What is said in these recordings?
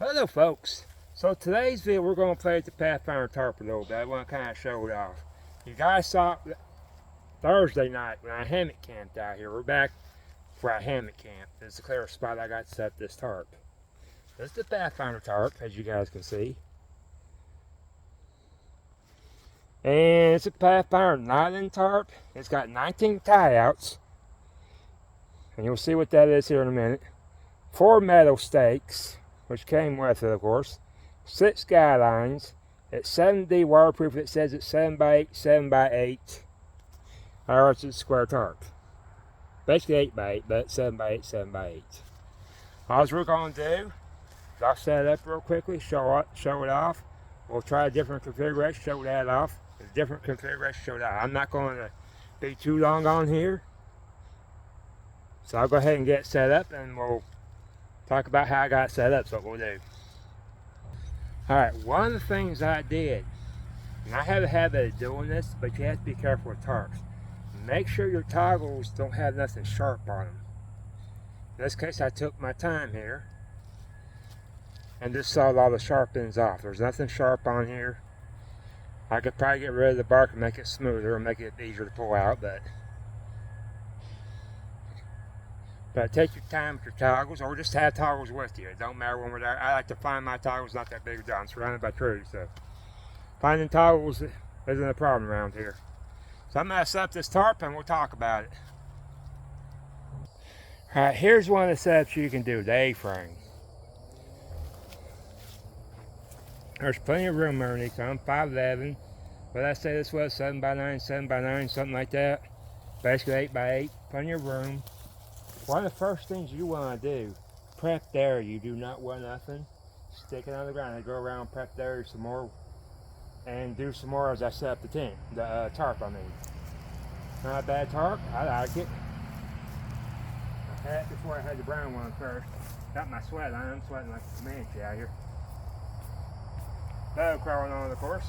Hello folks, so today's video we're going to play with the Pathfinder tarp a little bit. I want to kind of show it off. You guys saw it Thursday night when I hammock camped out here. We're back for our hammock camp. This is the clear spot I got to set this tarp. This is the Pathfinder tarp, as you guys can see. And it's a Pathfinder nylon tarp. It's got 19 tie-outs. And you'll see what that is here in a minute. 4 metal stakes, which came with it, of course. 6 guy lines. It's 7D waterproof. It says it's 7x8, 7x8. Or it's a square tarp. Basically 8x8, but 7x8, 7x8. All we're going to do is I'll set it up real quickly, show it off. We'll try a different configuration, show that off. A different configuration, show that. I'm not going to be too long on here. So I'll go ahead and get it set up and we'll talk about how I got it set up. So what we'll do. Alright, one of the things I did, and I have a habit of doing this, but you have to be careful with tarps. Make sure your toggles don't have nothing sharp on them. In this case, I took my time here and just sawed all the sharp ends off. There's nothing sharp on here. I could probably get rid of the bark and make it smoother and make it easier to pull out, but take your time with your toggles, or just have toggles with you. It don't matter when we're there. I like to find my toggles, not that big a deal. I'm surrounded by trees, so finding toggles isn't a problem around here. So I'm going to set up this tarp and we'll talk about it. Alright, here's one of the setups you can do, the A-frame. There's plenty of room underneath. I'm 5'11". But I say this was 7x9, 7x9, something like that. Basically 8x8, plenty of room. One of the first things you want to do, prep the area. You do not want nothing sticking on the ground. I go around, prep the area some more, and do some more as I set up the tent, the tarp. I mean, not a bad tarp. I like it. I had it before I had the brown one first. Got my sweat on. I'm sweating like a Comanche out here. Bug crawling on, of course.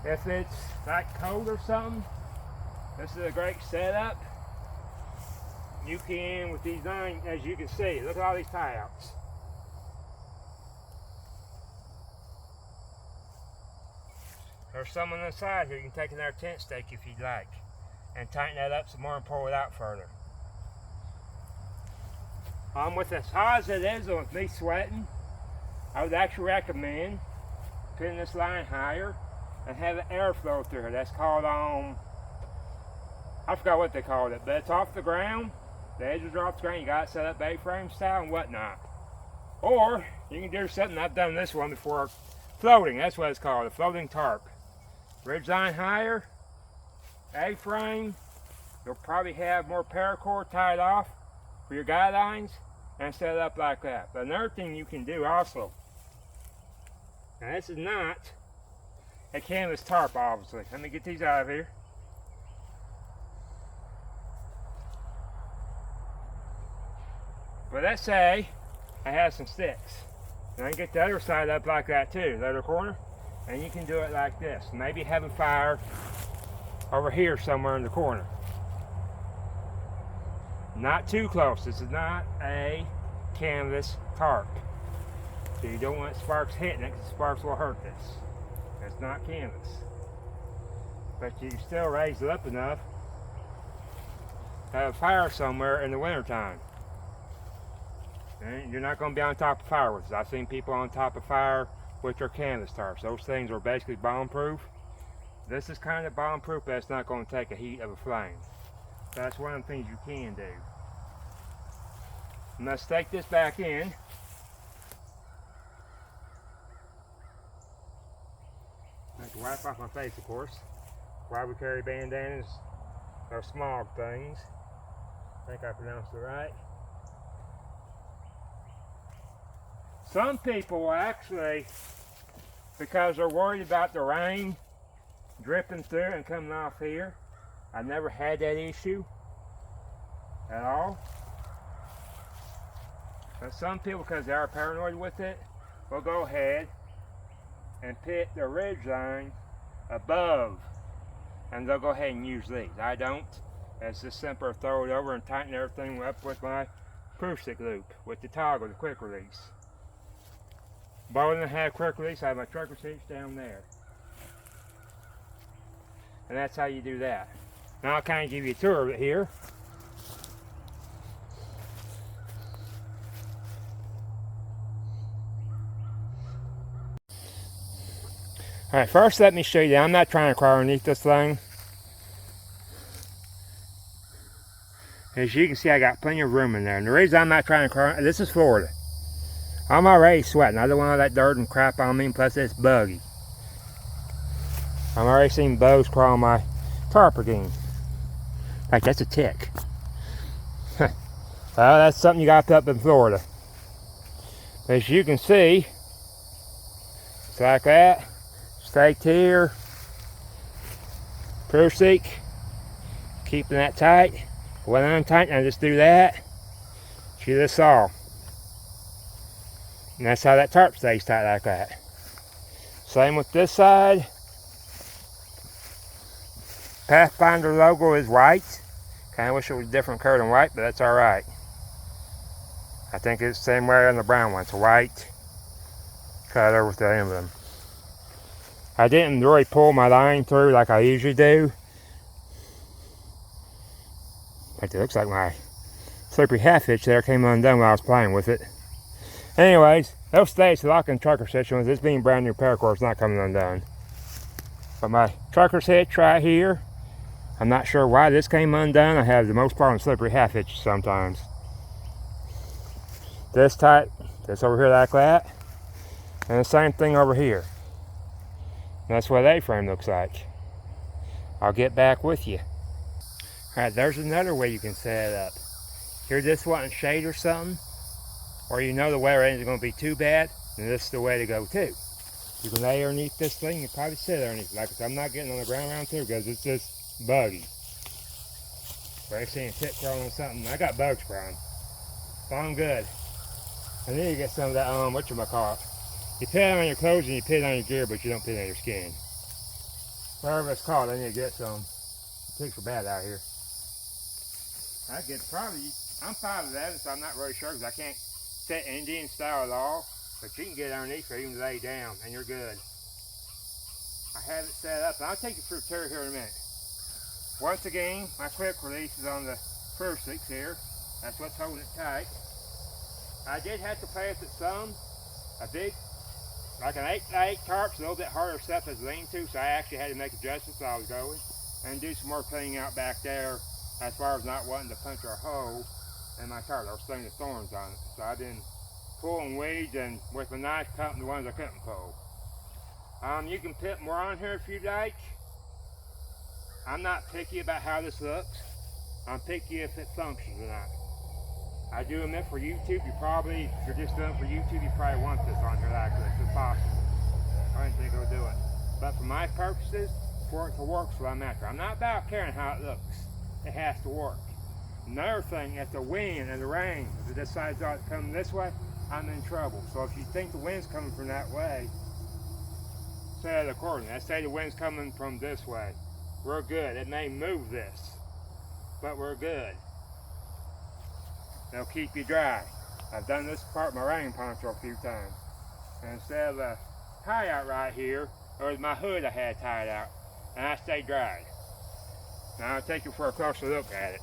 If it's like cold or something, this is a great setup. You can, with these 9, as you can see, look at all these tie-outs. There's some on the side here. You can take another tent stake if you'd like, and tighten that up some more and pull it out further. With as hot as it is, and with me sweating, I would actually recommend putting this line higher and having airflow through here. That's called I forgot what they called it, but it's off the ground. The edges are off the ground. You got it set up A-frame style and whatnot. Or you can do something, I've done this one before, floating. That's what it's called, a floating tarp. Ridge line higher, A-frame. You'll probably have more paracord tied off for your guidelines and set it up like that. But another thing you can do also, now this is not a canvas tarp, obviously. Let me get these out of here. But let's say I have some sticks. And I can get the other side up like that too, the other corner. And you can do it like this. Maybe have a fire over here somewhere in the corner. Not too close. This is not a canvas tarp. So you don't want sparks hitting it, because sparks will hurt this. It's not canvas. But you can still raise it up enough to have a fire somewhere in the wintertime. And you're not going to be on top of fire with this. I've seen people on top of fire with their canvas tarps. Those things are basically bomb-proof. This is kind of bomb-proof, but it's not going to take the heat of a flame. That's one of the things you can do. I'm going to stake this back in. I have to wipe off my face, of course. Why we carry bandanas or small things. I think I pronounced it right. Some people actually, because they're worried about the rain dripping through and coming off here, I've never had that issue at all. But some people, because they are paranoid with it, will go ahead and put the ridge line above, and they'll go ahead and use these. I don't. It's just simpler to throw it over and tighten everything up with my proof stick loop with the toggle, the quick release. Bow and a half quick release. I have my trucker seats down there. And that's how you do that. Now I'll kind of give you a tour of it here. Alright, first let me show you. I'm not trying to crawl underneath this thing. As you can see, I got plenty of room in there. And the reason I'm not trying to crawl, this is Florida. I'm already sweating. I don't want all that dirt and crap on me, and plus it's buggy. I'm already seeing bugs crawl on my tarp again. Like, that's a tick. Well, that's something you got up in Florida. As you can see, it's like that. Staked here. Proof seek. Keeping that tight. When I'm tight, I just do that. See this saw. And that's how that tarp stays tight like that. Same with this side. Pathfinder logo is white. Kind of wish it was a different color than white, but that's alright. I think it's the same way on the brown one. It's a white color with the emblem. I didn't really pull my line through like I usually do. It looks like my slippery half hitch there came undone while I was playing with it. Anyways, those stays locking trucker section with this being brand new paracord is not coming undone. But my trucker's hitch right here, I'm not sure why this came undone. I have the most problem with slippery half hitches sometimes. This tight, this over here like that, and the same thing over here. And that's what A-frame looks like. I'll get back with you. Alright, there's another way you can set it up. Hear this wanting shade or something, or you know the weather ain't going to be too bad, then this is the way to go too. You can lay underneath this thing and probably sit underneath. Like I said, I'm not getting on the ground around here because it's just buggy. But I seen a tick crawling or something. I got bugs crawling. So I'm good. I need to get some of that, whatchamacallit. You put it on your clothes and you put it on your gear, but you don't put it on your skin. Whatever it's called, I need to get some. The ticks are bad out here. I get probably, I'm 5'11", so I'm not really sure because I can't set Indian style at all. But you can get underneath or even lay down and you're good. I have it set up, and I'll take you through the tour here in a minute. Once again, my quick release is on the proof 6 here. That's what's holding it tight. I did have to play with it some. A big, like an 8x8 tarp's a little bit harder stuff as lean to, so I actually had to make adjustments while I was going. And do some more cleaning out back there as far as not wanting to punch a hole in my tarp. There was string of thorns on it. So I've been pulling weeds and with a knife cutting the ones I couldn't pull. You can put more on here if you like. I'm not picky about how this looks. I'm picky if it functions or not. I do them for YouTube. You probably, if you're just doing it for YouTube, you probably want this on here like this if possible. I didn't think I would do it. But for my purposes, for it to work, so I'm after. I'm not about caring how it looks. It has to work. Another thing, if the wind and the rain, if it decides to come this way, I'm in trouble. So if you think the wind's coming from that way, set it accordingly. Let's say the wind's coming from this way. We're good. It may move this, but we're good. They'll keep you dry. I've done this part of my rain poncho a few times. And instead of a tie out right here, there was my hood I had tied out, and I stayed dry. Now I'll take you for a closer look at it.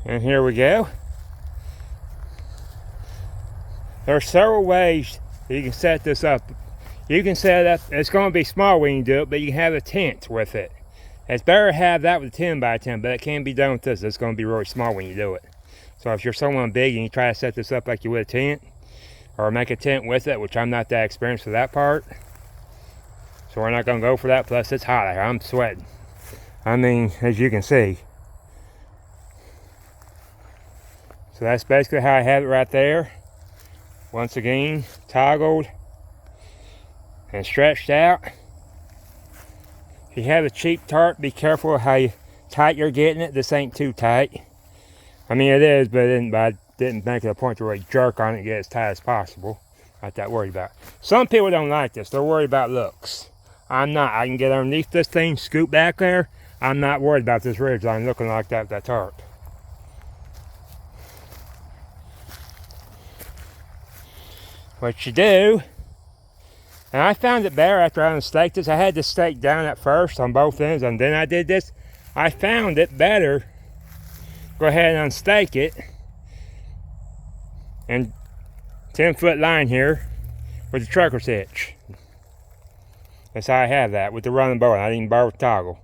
And here we go. There are several ways that you can set this up. You can set it up, it's going to be small when you do it, but you can have a tent with it. It's better to have that with a 10 by 10, but it can be done with this. It's going to be really small when you do it. So if you're someone big and you try to set this up like you would a tent, or make a tent with it, which I'm not that experienced with that part, so we're not going to go for that. Plus it's hot out here. I'm sweating. I mean, as you can see. So that's basically how I have it right there. Once again, toggled and stretched out. If you have a cheap tarp, be careful how tight you're getting it. This ain't too tight. I mean, it is, but I didn't make it a point to really jerk on it and get as tight as possible. Not that worried about it. Some people don't like this. They're worried about looks. I'm not. I can get underneath this thing, scoop back there. I'm not worried about this ridge line looking like that with that tarp. what you do, and I found it better after I unstaked this. I had this stake down at first on both ends, and then I did this. I found it better. Go ahead and unstake it. And 10-foot line here with the trucker's hitch. That's how I have that with the running board. I didn't borrow the toggle.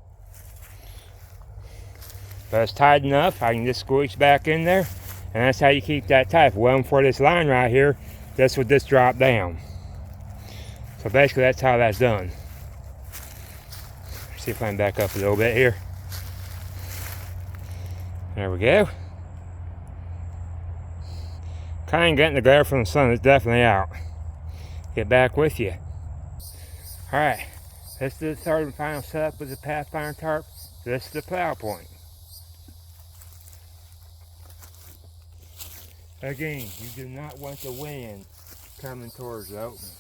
But it's tight enough, I can just squeeze back in there. And that's how you keep that tight. Well, for this line right here, this would just drop down. So basically that's how that's done. Let's see if I can back up a little bit here. There we go. Kind of getting the glare from the sun. It's definitely out. Get back with you. Alright, this is the third and final setup with the Pathfinder tarp. This is the plow point. Again, you do not want the wind coming towards the opening.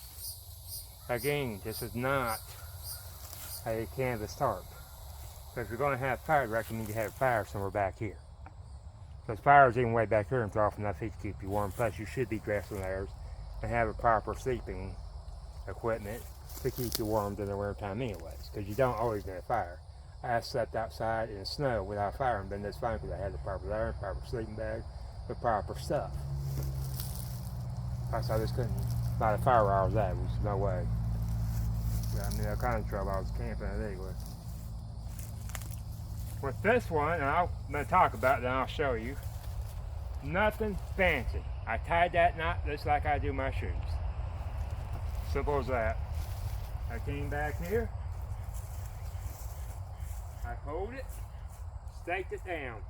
Again, this is not a canvas tarp. So if you're going to have fire, I recommend you have fire somewhere back here. Because fire is even way back here and it's off enough heat to keep you warm. Plus you should be dressed in layers and have a proper sleeping equipment to keep you warm during the winter time anyways. Because you don't always need a fire. I slept outside in the snow without fire and been just fine because I had the proper layer, proper sleeping bag, the proper stuff. Plus I just couldn't light a fire where I was at. There was no way. I mean, that kind of trouble. I was camping anyway. With this one, and I'm going to talk about it and I'll show you. Nothing fancy. I tied that knot just like I do my shoes. Simple as that. I came back here. I pulled it, staked it down.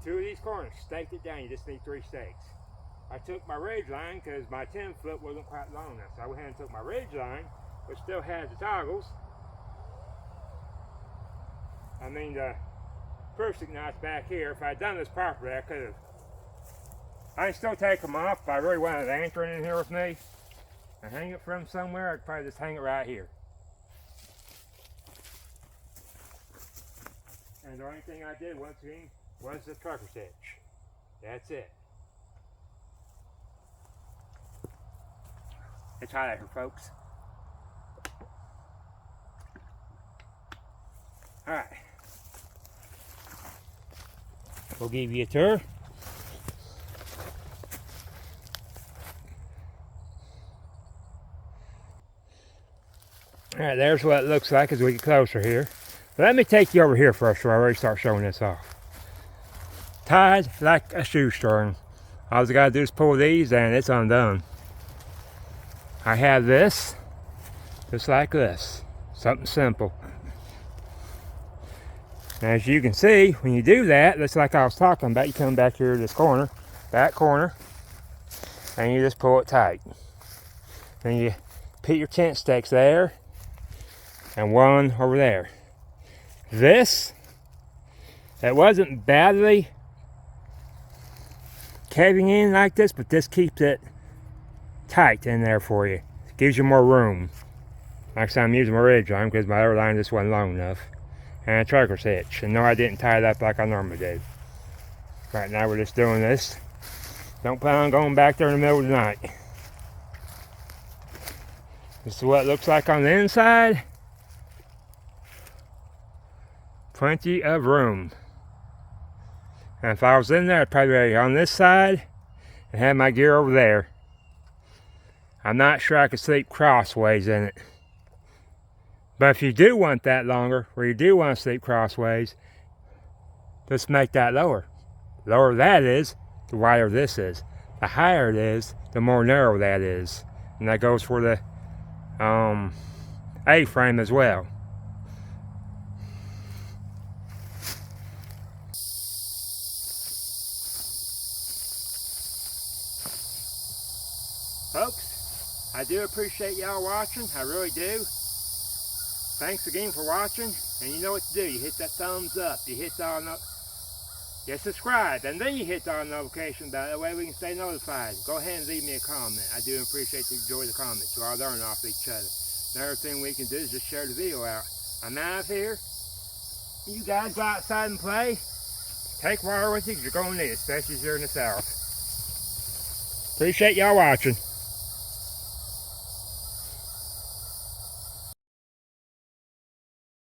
2 of these corners, staked it down. You just need 3 stakes. I took my ridge line because my 10-foot wasn't quite long enough. So I went ahead and took my ridge line, which still has the toggles. I mean the cruciate knots back here. If I'd done this properly, I could have. I can still take them off if I really wanted an anchor in here with me and hang it from somewhere. I'd probably just hang it right here. And the only thing I did once again was the trucker's hitch. That's it. It's hot out here, folks. Alright. We'll give you a tour. Alright, there's what it looks like as we get closer here. Let me take you over here first before I really start showing this off. Tied like a shoestring. All I gotta do is pull these and it's undone. I have this, just like this. Something simple. And as you can see, when you do that, just like I was talking about, you come back here to this corner, back corner, and you just pull it tight. Then you put your tent stakes there, and one over there. This, it wasn't badly caving in like this, but this keeps it tight in there for you. It gives you more room. Like I said, I'm using my ridge line because my other line just wasn't long enough. And a trucker's hitch. And no, I didn't tie it up like I normally do. Right now we're just doing this. Don't plan on going back there in the middle of the night. This is what it looks like on the inside. Plenty of room. And if I was in there, I'd probably be on this side and have my gear over there. I'm not sure I could sleep crossways in it. But if you do want that longer, or you do want to sleep crossways, just make that lower. The lower that is, the wider this is. The higher it is, the more narrow that is. And that goes for the A-frame as well. Folks, I do appreciate y'all watching. I really do. Thanks again for watching. And you know what to do. You hit that thumbs up. You hit the you subscribe. And then you hit the notification bell. That way we can stay notified. Go ahead and leave me a comment. I do appreciate you enjoy the comments. We all learn off each other. Another thing we can do is just share the video out. I'm out of here. You guys go outside and play. Take water with you because you're going to need it, especially here in the south. Appreciate y'all watching.